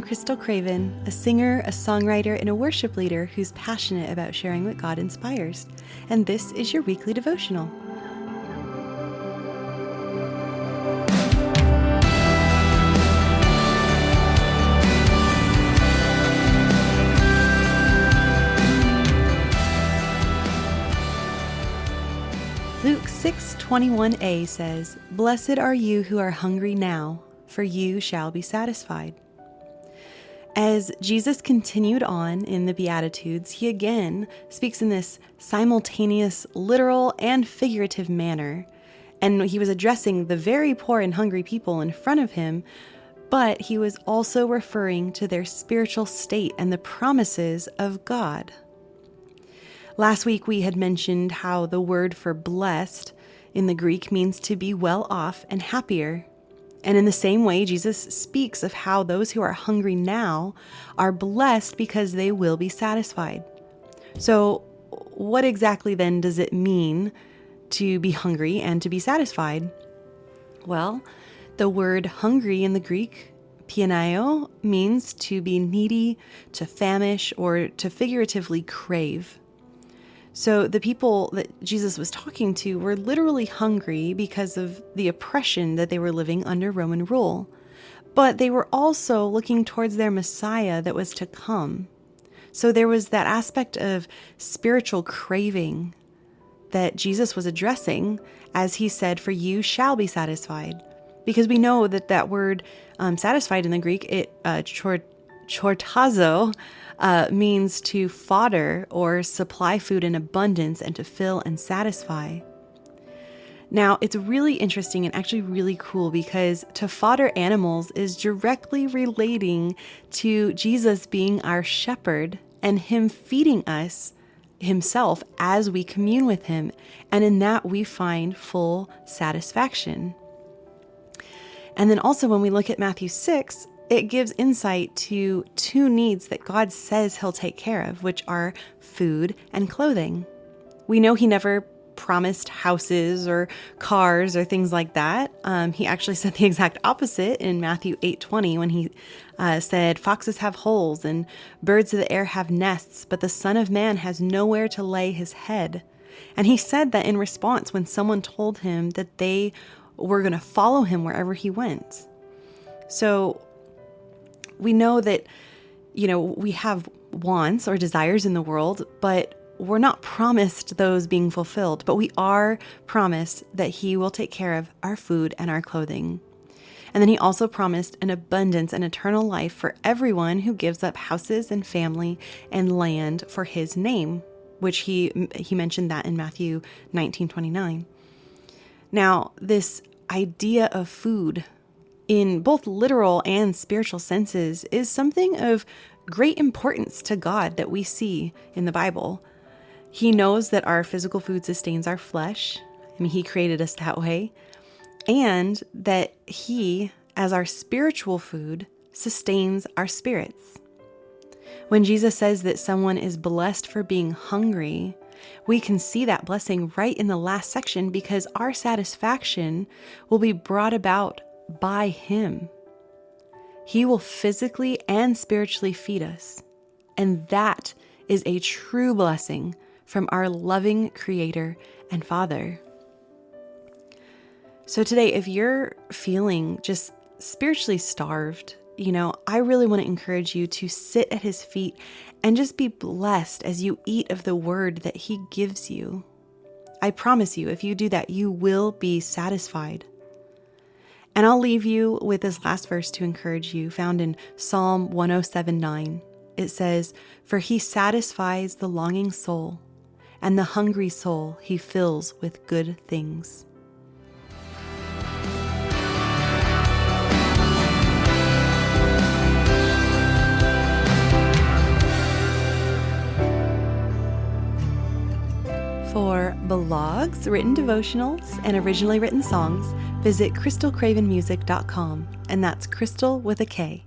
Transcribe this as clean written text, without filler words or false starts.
Crystal Craven, a singer, a songwriter, and a worship leader who's passionate about sharing what God inspires. And this is your weekly devotional. Luke 6:21a says, "Blessed are you who are hungry now, for you shall be satisfied." As Jesus continued on in the Beatitudes, he again speaks in this simultaneous, literal and figurative manner. And he was addressing the very poor and hungry people in front of him, but he was also referring to their spiritual state and the promises of God. Last week we had mentioned how the word for blessed in the Greek means to be well off and happier. And in the same way, Jesus speaks of how those who are hungry now are blessed because they will be satisfied. So what exactly then does it mean to be hungry and to be satisfied? Well, the word hungry in the Greek, peinaō, means to be needy, to famish, or to figuratively crave. So the people that Jesus was talking to were literally hungry because of the oppression that they were living under Roman rule. But they were also looking towards their Messiah that was to come. So there was that aspect of spiritual craving that Jesus was addressing as he said, "For you shall be satisfied." Because we know that that word satisfied in the Greek, chortazō, means to fodder or supply food in abundance and to fill and satisfy. Now, it's really interesting and actually really cool because to fodder animals is directly relating to Jesus being our shepherd and him feeding us himself as we commune with him. And in that we find full satisfaction. And then also when we look at Matthew 6, it gives insight to two needs that God says he'll take care of, which are food and clothing. We know he never promised houses or cars or things like that. He actually said the exact opposite in Matthew 8:20 when he said, "Foxes have holes and birds of the air have nests, but the Son of Man has nowhere to lay his head." And he said that in response when someone told him that they were going to follow him wherever he went. So we know that, we have wants or desires in the world, but we're not promised those being fulfilled, but we are promised that he will take care of our food and our clothing. And then he also promised an abundance and eternal life for everyone who gives up houses and family and land for his name, which he mentioned that in Matthew 19:29. Now, this idea of food in both literal and spiritual senses is something of great importance to God that we see in the Bible. He knows that our physical food sustains our flesh. He created us that way. And that he, as our spiritual food, sustains our spirits. When Jesus says that someone is blessed for being hungry, we can see that blessing right in the last section because our satisfaction will be brought about by him. He will physically and spiritually feed us. And that is a true blessing from our loving Creator and Father. So today, if you're feeling just spiritually starved, I really want to encourage you to sit at his feet and just be blessed as you eat of the word that he gives you. I promise you, if you do that, you will be satisfied. And I'll leave you with this last verse to encourage you, found in Psalm 107:9. It says, "For he satisfies the longing soul, and the hungry soul he fills with good things." For blogs, written devotionals, and originally written songs, visit crystalcravenmusic.com, and that's Crystal with a K.